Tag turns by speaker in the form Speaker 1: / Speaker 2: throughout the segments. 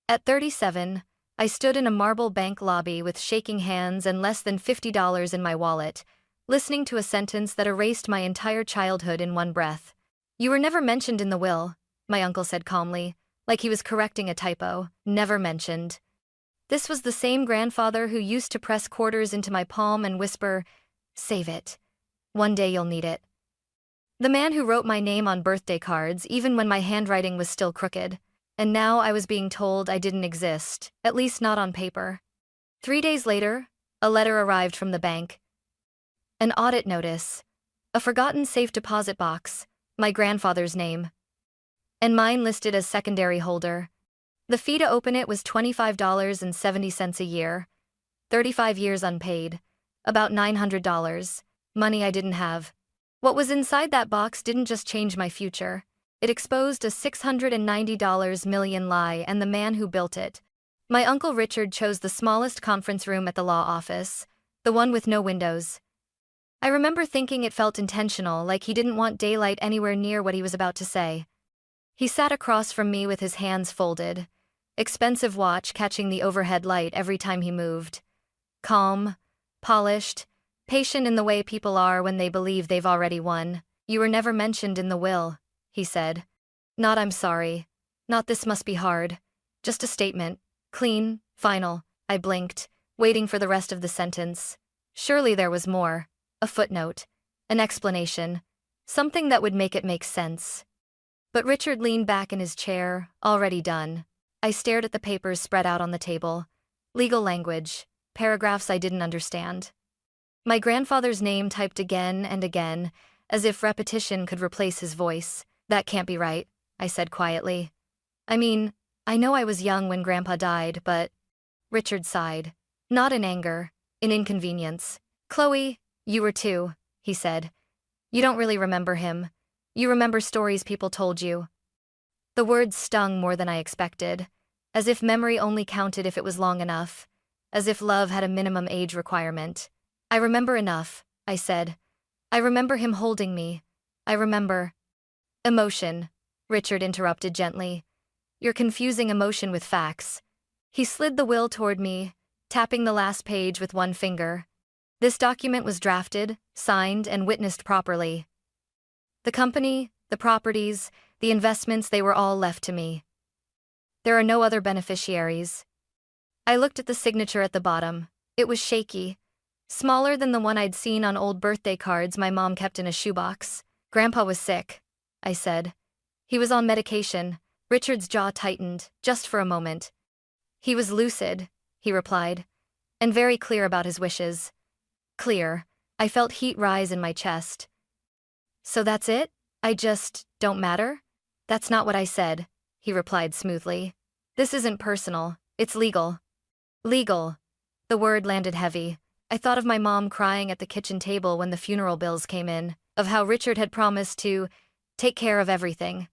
Speaker 1: At 37, I stood in a marble bank lobby with shaking hands and less than $50 in my wallet, listening to a sentence that erased my entire childhood in one breath. "You were never mentioned in the will," my uncle said calmly, like he was correcting a typo. Never mentioned. This was the same grandfather who used to press quarters into my palm and whisper, "Save it. One day you'll need it." The man who wrote my name on birthday cards even when my handwriting was still crooked. And now I was being told I didn't exist, at least not on paper. 3 days later, a letter arrived from the bank. An audit notice. A forgotten safe deposit box, my grandfather's name. And mine listed as secondary holder. The fee to open it was $25.70 a year. 35 years unpaid. About $900. Money I didn't have. What was inside that box didn't just change my future. It exposed a $690 million lie and the man who built it. My Uncle Richard chose the smallest conference room at the law office, the one with no windows. I remember thinking it felt intentional, like he didn't want daylight anywhere near what he was about to say. He sat across from me with his hands folded, expensive watch catching the overhead light every time he moved. Calm, polished, patient in the way people are when they believe they've already won. "You were never mentioned in the will," he said. "Not I'm sorry. Not this must be hard. Just a statement. Clean, final." I blinked, waiting for the rest of the sentence. Surely there was more. A footnote. An explanation. Something that would make it make sense. But Richard leaned back in his chair, already done. I stared at the papers spread out on the table. Legal language. Paragraphs I didn't understand. My grandfather's name typed again and again, as if repetition could replace his voice. "That can't be right," I said quietly. "I mean, I know I was young when Grandpa died, but..." Richard sighed. Not in anger, in inconvenience. "Chloe, you were too," he said. "You don't really remember him. You remember stories people told you." The words stung more than I expected, as if memory only counted if it was long enough, as if love had a minimum age requirement. "I remember enough," I said. "I remember him holding me. I remember..." "Emotion," Richard interrupted gently. "You're confusing emotion with facts." He slid the will toward me, tapping the last page with one finger. "This document was drafted, signed, and witnessed properly. The company, the properties, the investments, they were all left to me. There are no other beneficiaries." I looked at the signature at the bottom. It was shaky, smaller than the one I'd seen on old birthday cards my mom kept in a shoebox. "Grandpa was sick," I said. "He was on medication." Richard's jaw tightened, just for a moment. "He was lucid," he replied, "and very clear about his wishes." Clear. I felt heat rise in my chest. "So that's it? I just don't matter?" "That's not what I said," he replied smoothly. "This isn't personal, it's legal." Legal. The word landed heavy. I thought of my mom crying at the kitchen table when the funeral bills came in, of how Richard had promised to take care of everything,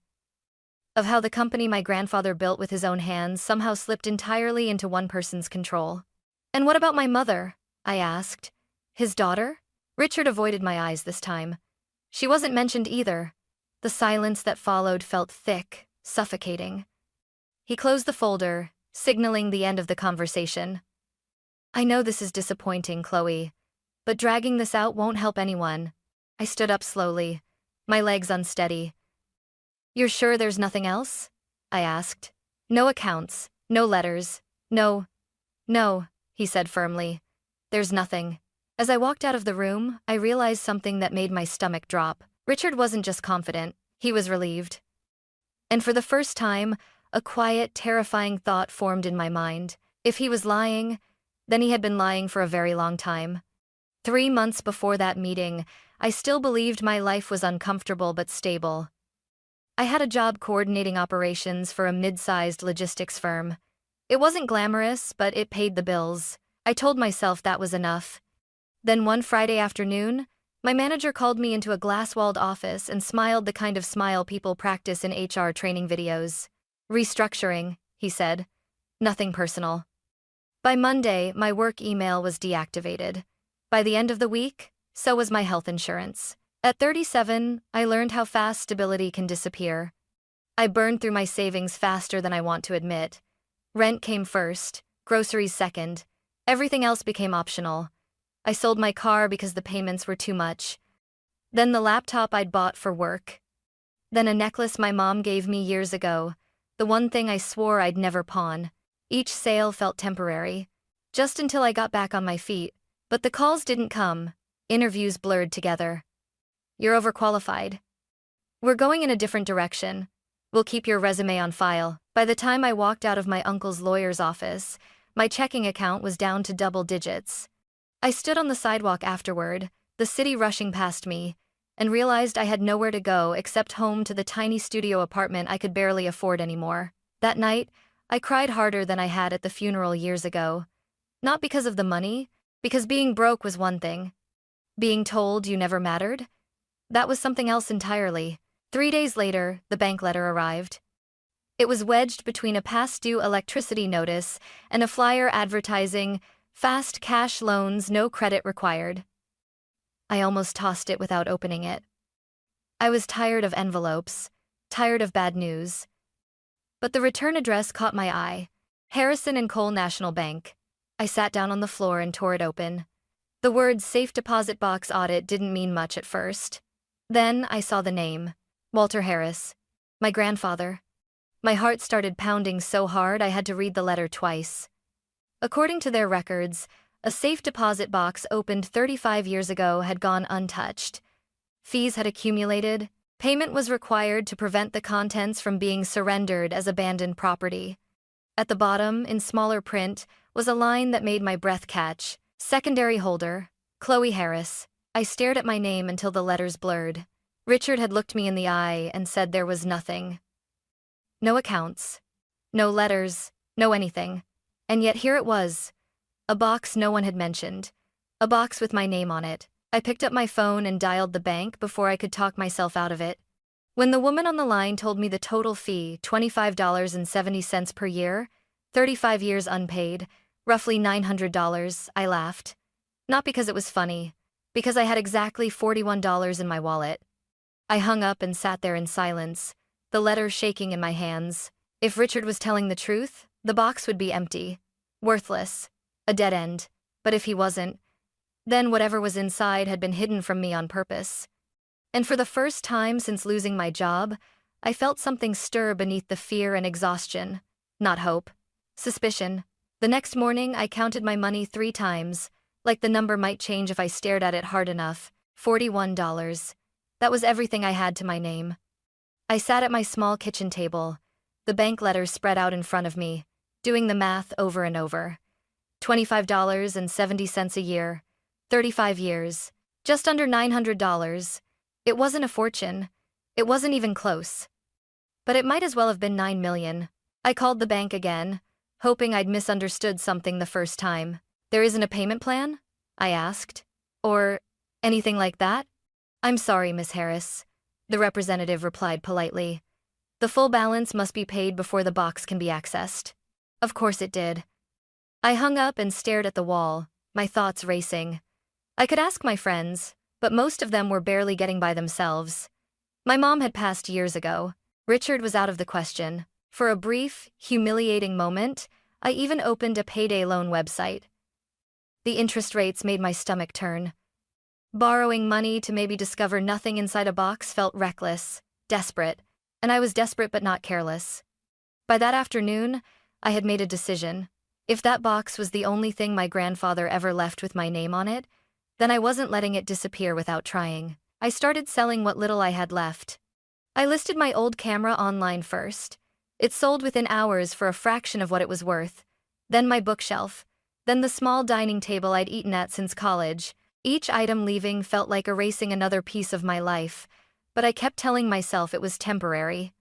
Speaker 1: of how the company my grandfather built with his own hands somehow slipped entirely into one person's control. "And what about my mother?" I asked. "His daughter?" Richard avoided my eyes this time. "She wasn't mentioned either." The silence that followed felt thick, suffocating. He closed the folder, signaling the end of the conversation. "I know this is disappointing, Chloe, but dragging this out won't help anyone." I stood up slowly, my legs unsteady. "You're sure there's nothing else?" I asked. "No accounts, no letters, no..." "No," he said firmly. "There's nothing." As I walked out of the room, I realized something that made my stomach drop. Richard wasn't just confident, he was relieved. And for the first time, a quiet, terrifying thought formed in my mind. If he was lying, then he had been lying for a very long time. 3 months before that meeting, I still believed my life was uncomfortable but stable. I had a job coordinating operations for a mid-sized logistics firm. It wasn't glamorous, but it paid the bills. I told myself that was enough. Then one Friday afternoon, my manager called me into a glass-walled office and smiled the kind of smile people practice in HR training videos. "Restructuring," he said. "Nothing personal." By Monday, my work email was deactivated. By the end of the week, so was my health insurance. At 37, I learned how fast stability can disappear. I burned through my savings faster than I want to admit. Rent came first, groceries second. Everything else became optional. I sold my car because the payments were too much. Then the laptop I'd bought for work. Then a necklace my mom gave me years ago, the one thing I swore I'd never pawn. Each sale felt temporary, just until I got back on my feet. But the calls didn't come. Interviews blurred together. You're overqualified. We're going in a different direction. We'll keep your resume on file. By the time I walked out of my uncle's lawyer's office, my checking account was down to double digits. I stood on the sidewalk afterward, the city rushing past me, and realized I had nowhere to go except home to the tiny studio apartment I could barely afford anymore. That night, I cried harder than I had at the funeral years ago. Not because of the money, because being broke was one thing. Being told you never mattered? That was something else entirely. 3 days later, the bank letter arrived. It was wedged between a past-due electricity notice and a flyer advertising fast cash loans, no credit required. I almost tossed it without opening it. I was tired of envelopes, tired of bad news. But the return address caught my eye. Harrison and Cole National Bank. I sat down on the floor and tore it open. The words safe deposit box audit didn't mean much at first. Then I saw the name. Walter Harris. My grandfather. My heart started pounding so hard I had to read the letter twice. According to their records, a safe deposit box opened 35 years ago had gone untouched. Fees had accumulated. Payment was required to prevent the contents from being surrendered as abandoned property. At the bottom, in smaller print, was a line that made my breath catch. Secondary holder, Chloe Harris. I stared at my name until the letters blurred. Richard had looked me in the eye and said there was nothing. No accounts. No letters. No anything. And yet here it was. A box no one had mentioned. A box with my name on it. I picked up my phone and dialed the bank before I could talk myself out of it. When the woman on the line told me the total fee, $25.70 per year, 35 years unpaid, roughly $900, I laughed. Not because it was funny, because I had exactly $41 in my wallet. I hung up and sat there in silence, the letter shaking in my hands. If Richard was telling the truth, the box would be empty, worthless, a dead end. But if he wasn't, then whatever was inside had been hidden from me on purpose. And for the first time since losing my job, I felt something stir beneath the fear and exhaustion. Not hope. Suspicion. The next morning, I counted my money 3 times, like the number might change if I stared at it hard enough. $41. That was everything I had to my name. I sat at my small kitchen table, the bank letters spread out in front of me, doing the math over and over. $25.70 a year. 35 years. Just under $900. It wasn't a fortune. It wasn't even close. But it might as well have been $9 million. I called the bank again, hoping I'd misunderstood something the first time. There isn't a payment plan? I asked. Or anything like that? I'm sorry, Miss Harris. The representative replied politely. The full balance must be paid before the box can be accessed. Of course it did. I hung up and stared at the wall, my thoughts racing. I could ask my friends, but most of them were barely getting by themselves. My mom had passed years ago. Richard was out of the question. For a brief, humiliating moment, I even opened a payday loan website. The interest rates made my stomach turn. Borrowing money to maybe discover nothing inside a box felt reckless, desperate, and I was desperate but not careless. By that afternoon, I had made a decision. If that box was the only thing my grandfather ever left with my name on it, then I wasn't letting it disappear without trying. I started selling what little I had left. I listed my old camera online first. It sold within hours for a fraction of what it was worth. Then my bookshelf. Then the small dining table I'd eaten at since college. Each item leaving felt like erasing another piece of my life, but I kept telling myself it was temporary.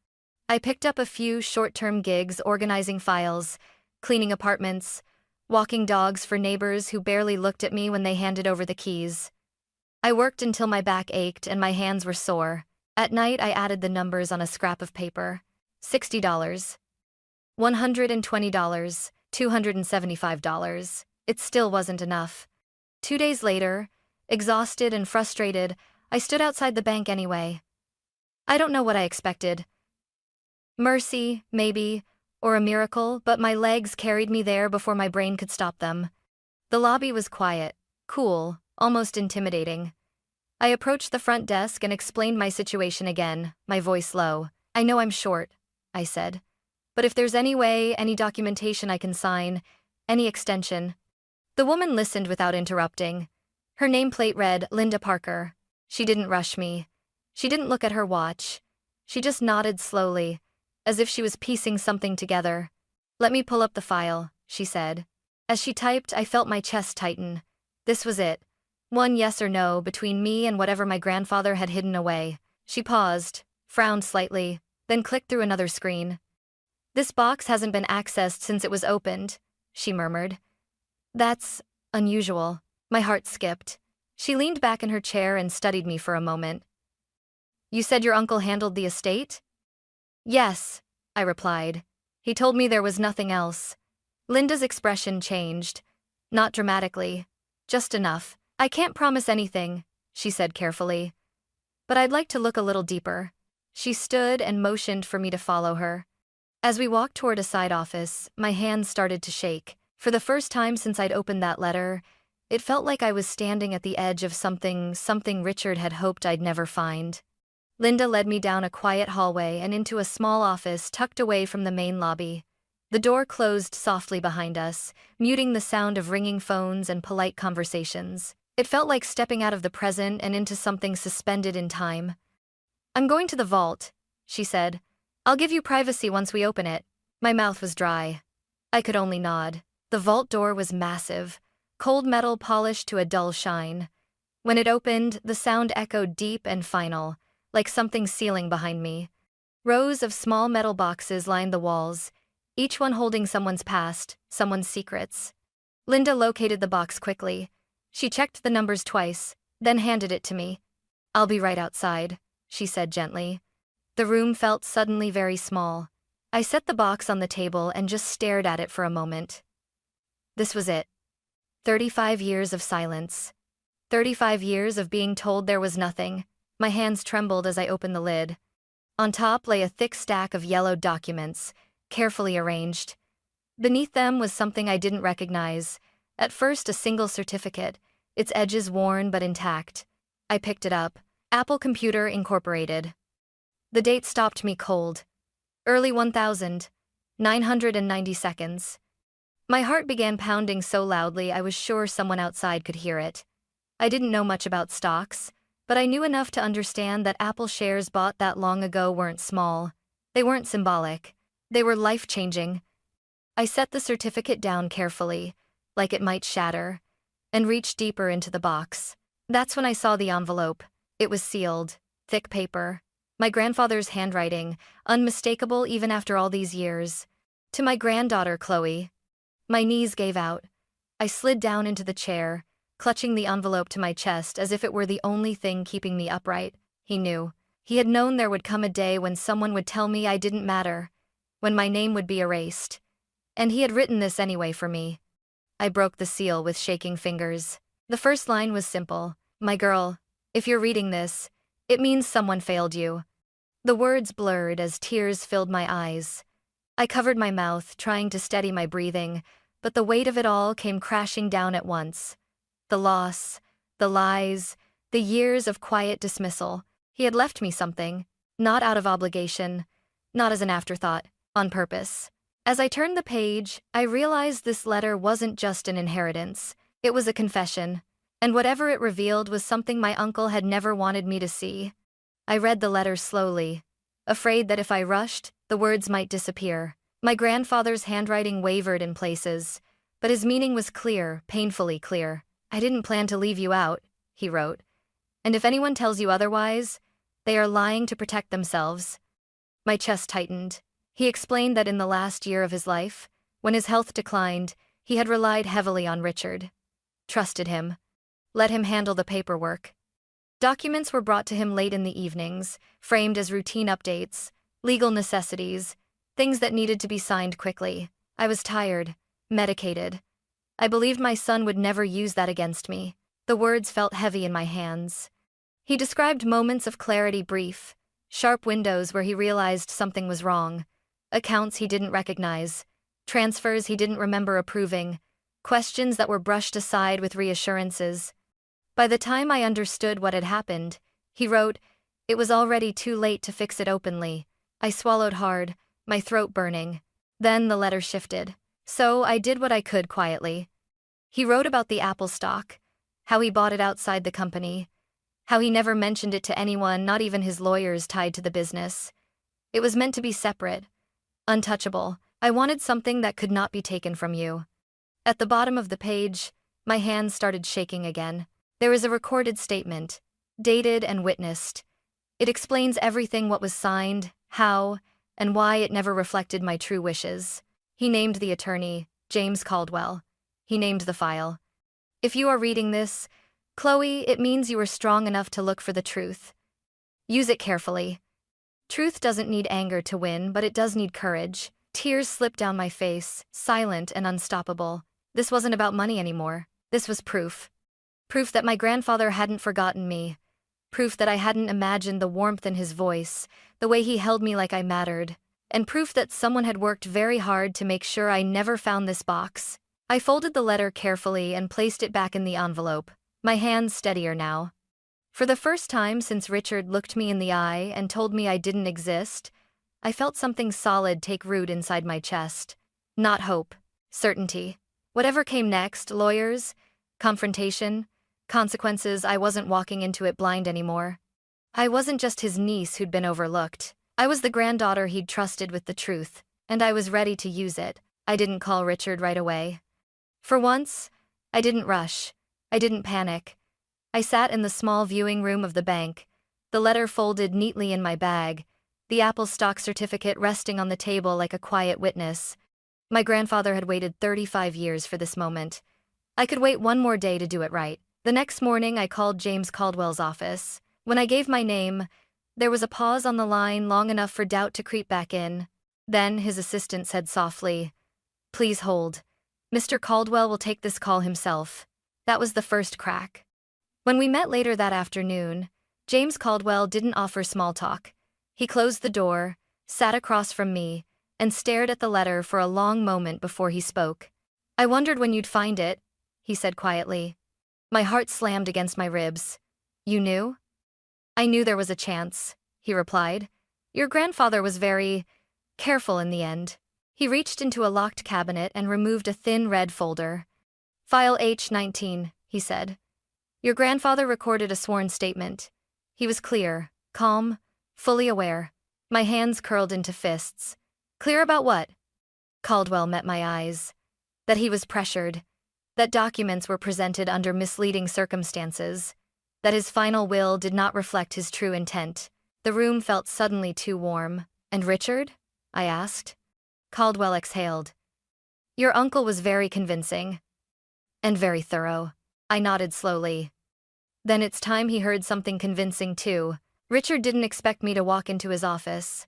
Speaker 1: I picked up a few short-term gigs organizing files, cleaning apartments, walking dogs for neighbors who barely looked at me when they handed over the keys. I worked until my back ached and my hands were sore. At night, I added the numbers on a scrap of paper. $60. $120. $275. It still wasn't enough. 2 days later, exhausted and frustrated, I stood outside the bank anyway. I don't know what I expected. Mercy, maybe, or a miracle, but my legs carried me there before my brain could stop them. The lobby was quiet, cool, almost intimidating. I approached the front desk and explained my situation again, my voice low. "I know I'm short," I said. "But if there's any way, any documentation I can sign, any extension." The woman listened without interrupting. Her nameplate read, Linda Parker. She didn't rush me. She didn't look at her watch. She just nodded slowly, as if she was piecing something together. "Let me pull up the file," she said. As she typed, I felt my chest tighten. This was it. One yes or no between me and whatever my grandfather had hidden away. She paused, frowned slightly, then clicked through another screen. "This box hasn't been accessed since it was opened," she murmured. "That's unusual." My heart skipped. She leaned back in her chair and studied me for a moment. "You said your uncle handled the estate?" "Yes," I replied. "He told me there was nothing else." Linda's expression changed. Not dramatically, just enough. "I can't promise anything," she said carefully. "But I'd like to look a little deeper." She stood and motioned for me to follow her. As we walked toward a side office, my hands started to shake. For the first time since I'd opened that letter, it felt like I was standing at the edge of something Richard had hoped I'd never find. Linda led me down a quiet hallway and into a small office tucked away from the main lobby. The door closed softly behind us, muting the sound of ringing phones and polite conversations. It felt like stepping out of the present and into something suspended in time. "I'm going to the vault," she said. "I'll give you privacy once we open it." My mouth was dry. I could only nod. The vault door was massive, cold metal polished to a dull shine. When it opened, the sound echoed deep and final, like something sealing behind me. Rows of small metal boxes lined the walls, each one holding someone's past, someone's secrets. Linda located the box quickly. She checked the numbers twice, then handed it to me. "I'll be right outside," she said gently. The room felt suddenly very small. I set the box on the table and just stared at it for a moment. This was it. 35 years of silence. 35 years of being told there was nothing. My hands trembled as I opened the lid. On top lay a thick stack of yellowed documents, carefully arranged. Beneath them was something I didn't recognize. At first, a single certificate, its edges worn but intact. I picked it up. Apple Computer Incorporated. The date stopped me cold. Early 1000, 990 seconds. My heart began pounding so loudly I was sure someone outside could hear it. I didn't know much about stocks, but I knew enough to understand that Apple shares bought that long ago weren't small. They weren't symbolic. They were life-changing. I set the certificate down carefully, like it might shatter, and reached deeper into the box. That's when I saw the envelope. It was sealed, thick paper. My grandfather's handwriting, unmistakable even after all these years. "To my granddaughter, Chloe." My knees gave out. I slid down into the chair, clutching the envelope to my chest as if it were the only thing keeping me upright. He knew. He had known there would come a day when someone would tell me I didn't matter, when my name would be erased. And he had written this anyway for me. I broke the seal with shaking fingers. The first line was simple. "My girl, if you're reading this, it means someone failed you." The words blurred as tears filled my eyes. I covered my mouth, trying to steady my breathing, but the weight of it all came crashing down at once. The loss, the lies, the years of quiet dismissal. He had left me something, not out of obligation, not as an afterthought, on purpose. As I turned the page, I realized this letter wasn't just an inheritance. It was a confession, and whatever it revealed was something my uncle had never wanted me to see. I read the letter slowly, afraid that if I rushed, the words might disappear. My grandfather's handwriting wavered in places, but his meaning was clear, painfully clear. "I didn't plan to leave you out," he wrote. "And if anyone tells you otherwise, they are lying to protect themselves." My chest tightened. He explained that in the last year of his life, when his health declined, he had relied heavily on Richard. Trusted him. Let him handle the paperwork. Documents were brought to him late in the evenings, framed as routine updates, legal necessities, things that needed to be signed quickly. I was tired, medicated. I believed my son would never use that against me. The words felt heavy in my hands. He described moments of clarity brief, sharp windows where he realized something was wrong, accounts he didn't recognize, transfers he didn't remember approving, questions that were brushed aside with reassurances. By the time I understood what had happened, he wrote, it was already too late to fix it openly. I swallowed hard, my throat burning. Then the letter shifted. So I did what I could quietly. He wrote about the Apple stock, how he bought it outside the company, how he never mentioned it to anyone, not even his lawyers tied to the business. It was meant to be separate, untouchable. I wanted something that could not be taken from you. At the bottom of the page, my hands started shaking again. There is a recorded statement, dated and witnessed. It explains everything, what was signed, how, and why it never reflected my true wishes. He named the attorney, James Caldwell. He named the file. If you are reading this, Chloe, it means you are strong enough to look for the truth. Use it carefully. Truth doesn't need anger to win, but it does need courage. Tears slipped down my face, silent and unstoppable. This wasn't about money anymore. This was proof. Proof that my grandfather hadn't forgotten me. Proof that I hadn't imagined the warmth in his voice, the way he held me like I mattered. And proof that someone had worked very hard to make sure I never found this box. I folded the letter carefully and placed it back in the envelope, my hands steadier now. For the first time since Richard looked me in the eye and told me I didn't exist, I felt something solid take root inside my chest. Not hope, certainty. Whatever came next, lawyers, confrontation, consequences, I wasn't walking into it blind anymore. I wasn't just his niece who'd been overlooked. I was the granddaughter he'd trusted with the truth, and I was ready to use it. I didn't call Richard right away. For once, I didn't rush. I didn't panic. I sat in the small viewing room of the bank, the letter folded neatly in my bag, the Apple stock certificate resting on the table like a quiet witness. My grandfather had waited 35 years for this moment. I could wait one more day to do it right. The next morning, I called James Caldwell's office. When I gave my name, there was a pause on the line long enough for doubt to creep back in. Then his assistant said softly, "Please hold. Mr. Caldwell will take this call himself." That was the first crack. When we met later that afternoon, James Caldwell didn't offer small talk. He closed the door, sat across from me, and stared at the letter for a long moment before he spoke. "I wondered when you'd find it," he said quietly. My heart slammed against my ribs. "You knew?" "I knew there was a chance," he replied. "Your grandfather was very careful in the end." He reached into a locked cabinet and removed a thin red folder. "File H-19, he said. "Your grandfather recorded a sworn statement. He was clear, calm, fully aware." My hands curled into fists. "Clear about what?" Caldwell met my eyes. That he was pressured. That documents were presented under misleading circumstances. That his final will did not reflect his true intent. The room felt suddenly too warm. "And Richard?" I asked. Caldwell exhaled. "Your uncle was very convincing. And very thorough." I nodded slowly. Then it's time he heard something convincing too. Richard didn't expect me to walk into his office.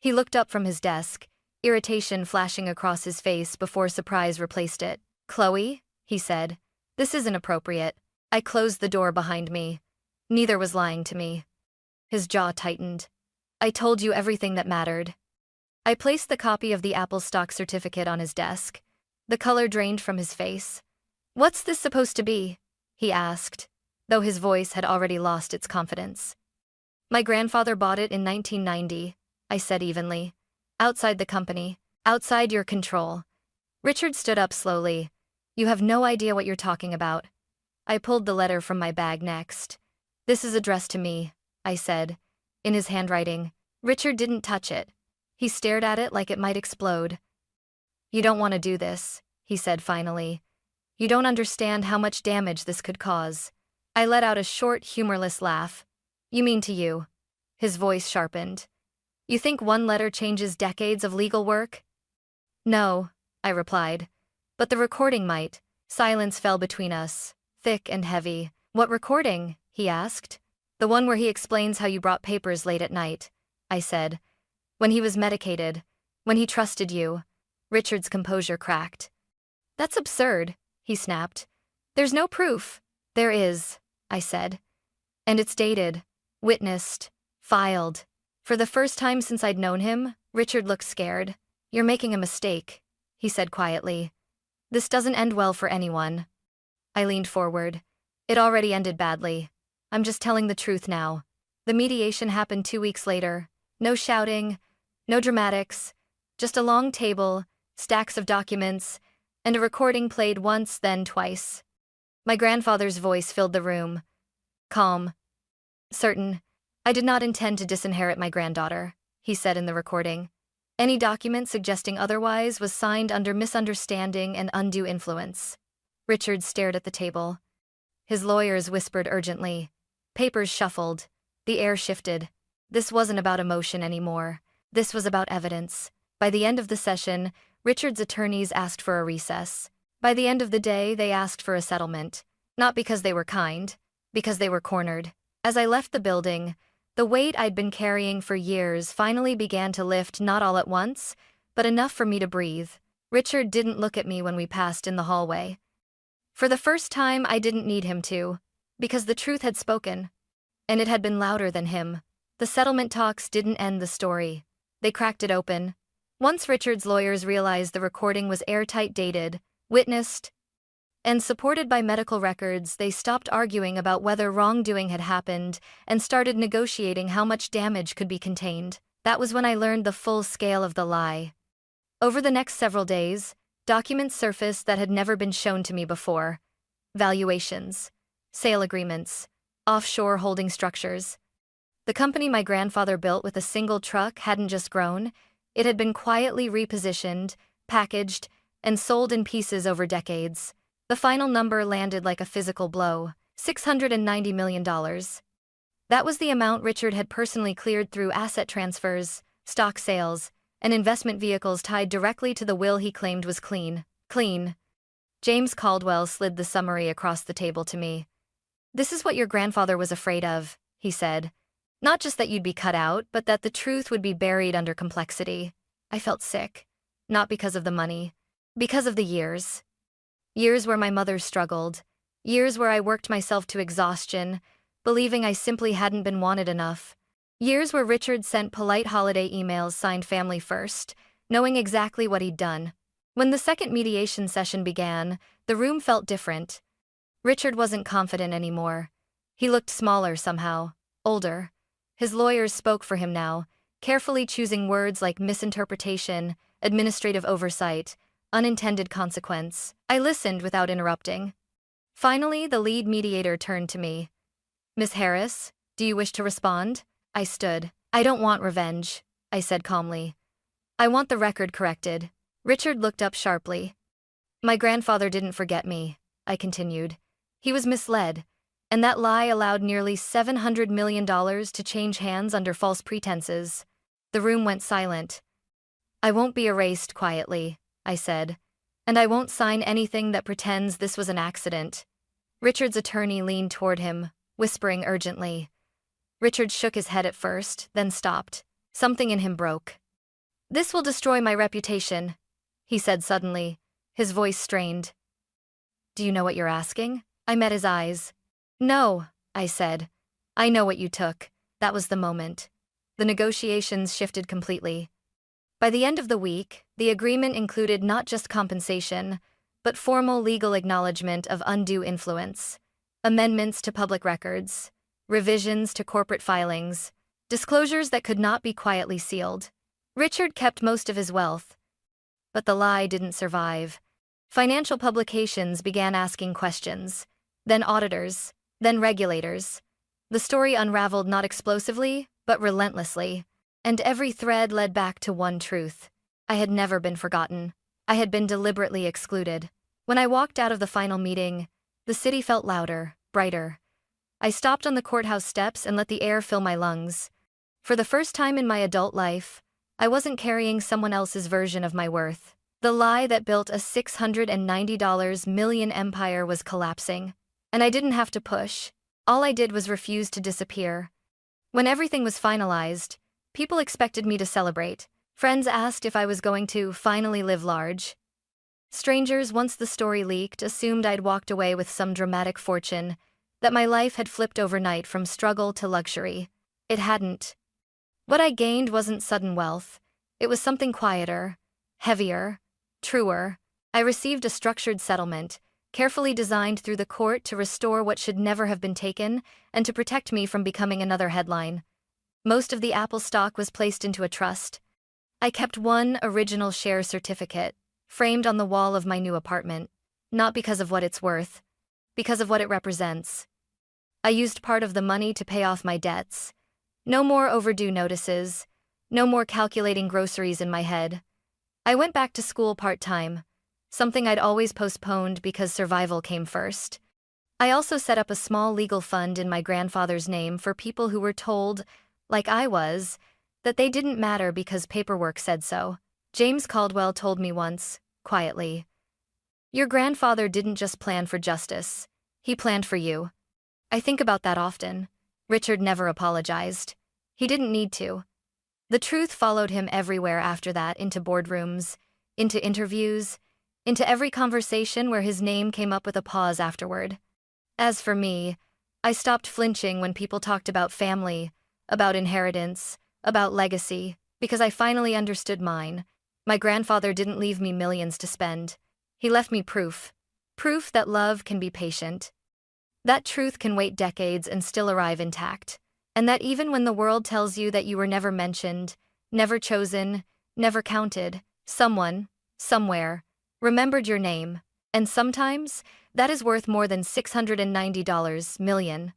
Speaker 1: He looked up from his desk, irritation flashing across his face before surprise replaced it. "Chloe," he said, "this isn't appropriate." I closed the door behind me. Neither was lying to me. His jaw tightened. "I told you everything that mattered." I placed the copy of the Apple stock certificate on his desk. The color drained from his face. "What's this supposed to be?" he asked, though his voice had already lost its confidence. "My grandfather bought it in 1990, I said evenly. "Outside the company, outside your control." Richard stood up slowly. "You have no idea what you're talking about." I pulled the letter from my bag next. "This is addressed to me," I said, in his handwriting. Richard didn't touch it. He stared at it like it might explode. "You don't want to do this," he said finally. "You don't understand how much damage this could cause." I let out a short, humorless laugh. "You mean to you?" His voice sharpened. "You think one letter changes decades of legal work?" "No," I replied. "But the recording might." Silence fell between us, thick and heavy. "What recording?" he asked. "The one where he explains how you brought papers late at night," I said. "When he was medicated, when he trusted you." Richard's composure cracked. "That's absurd," he snapped. "There's no proof." "There is," I said. "And it's dated, witnessed, filed." For the first time since I'd known him, Richard looked scared. "You're making a mistake," he said quietly. "This doesn't end well for anyone." I leaned forward. "It already ended badly. I'm just telling the truth now." The mediation happened 2 weeks later. No shouting, no dramatics, just a long table, stacks of documents, and a recording played once, then twice. My grandfather's voice filled the room. Calm. Certain. "I did not intend to disinherit my granddaughter," he said in the recording. "Any document suggesting otherwise was signed under misunderstanding and undue influence." Richard stared at the table. His lawyers whispered urgently. Papers shuffled. The air shifted. This wasn't about emotion anymore. This was about evidence. By the end of the session, Richard's attorneys asked for a recess. By the end of the day, they asked for a settlement. Not because they were kind, because they were cornered. As I left the building, the weight I'd been carrying for years finally began to lift, not all at once, but enough for me to breathe. Richard didn't look at me when we passed in the hallway. For the first time, I didn't need him to, because the truth had spoken. And it had been louder than him. The settlement talks didn't end the story. They cracked it open. Once Richard's lawyers realized the recording was airtight, dated, witnessed, and supported by medical records, they stopped arguing about whether wrongdoing had happened and started negotiating how much damage could be contained. That was when I learned the full scale of the lie. Over the next several days, documents surfaced that had never been shown to me before. Valuations, sale agreements, offshore holding structures. The company my grandfather built with a single truck hadn't just grown, it had been quietly repositioned, packaged, and sold in pieces over decades. The final number landed like a physical blow: $690 million. That was the amount Richard had personally cleared through asset transfers, stock sales, and investment vehicles tied directly to the will he claimed was clean. Clean. James Caldwell slid the summary across the table to me. "This is what your grandfather was afraid of," he said. "Not just that you'd be cut out, but that the truth would be buried under complexity." I felt sick. Not because of the money. Because of the years. Years where my mother struggled. Years where I worked myself to exhaustion, believing I simply hadn't been wanted enough. Years where Richard sent polite holiday emails signed family first, knowing exactly what he'd done. When the second mediation session began, the room felt different. Richard wasn't confident anymore. He looked smaller somehow, older. His lawyers spoke for him now, carefully choosing words like misinterpretation, administrative oversight, unintended consequence. I listened without interrupting. Finally, the lead mediator turned to me. "Miss Harris, do you wish to respond?" I stood. "I don't want revenge," I said calmly. "I want the record corrected." Richard looked up sharply. "My grandfather didn't forget me," I continued. "He was misled, and that lie allowed nearly $700 million to change hands under false pretenses." The room went silent. "I won't be erased quietly," I said, "and I won't sign anything that pretends this was an accident." Richard's attorney leaned toward him, whispering urgently. Richard shook his head at first, then stopped. Something in him broke. "This will destroy my reputation," he said suddenly, his voice strained. "Do you know what you're asking?" I met his eyes. "No," I said. "I know what you took." That was the moment. The negotiations shifted completely. By the end of the week, the agreement included not just compensation, but formal legal acknowledgement of undue influence, amendments to public records, revisions to corporate filings, disclosures that could not be quietly sealed. Richard kept most of his wealth. But the lie didn't survive. Financial publications began asking questions, then auditors, then regulators. The story unraveled not explosively, but relentlessly, and every thread led back to one truth. I had never been forgotten. I had been deliberately excluded. When I walked out of the final meeting, the city felt louder, brighter. I stopped on the courthouse steps and let the air fill my lungs. For the first time in my adult life, I wasn't carrying someone else's version of my worth. The lie that built a $690 million empire was collapsing. And I didn't have to push. All I did was refuse to disappear. When everything was finalized, people expected me to celebrate. Friends asked if I was going to finally live large. Strangers, once the story leaked, assumed I'd walked away with some dramatic fortune, that my life had flipped overnight from struggle to luxury. It hadn't. What I gained wasn't sudden wealth. It was something quieter, heavier, truer. I received a structured settlement, carefully designed through the court to restore what should never have been taken and to protect me from becoming another headline. Most of the Apple stock was placed into a trust. I kept one original share certificate, framed on the wall of my new apartment, not because of what it's worth, because of what it represents. I used part of the money to pay off my debts. No more overdue notices, no more calculating groceries in my head. I went back to school part-time, something I'd always postponed because survival came first. I also set up a small legal fund in my grandfather's name for people who were told, like I was, that they didn't matter because paperwork said so. James Caldwell told me once, quietly, "Your grandfather didn't just plan for justice, he planned for you." I think about that often. Richard never apologized. He didn't need to. The truth followed him everywhere after that, into boardrooms, into interviews, into every conversation where his name came up with a pause afterward. As for me, I stopped flinching when people talked about family, about inheritance, about legacy, because I finally understood mine. My grandfather didn't leave me millions to spend. He left me proof. Proof that love can be patient. That truth can wait decades and still arrive intact. And that even when the world tells you that you were never mentioned, never chosen, never counted, someone, somewhere, remembered your name. And sometimes, that is worth more than $690 million.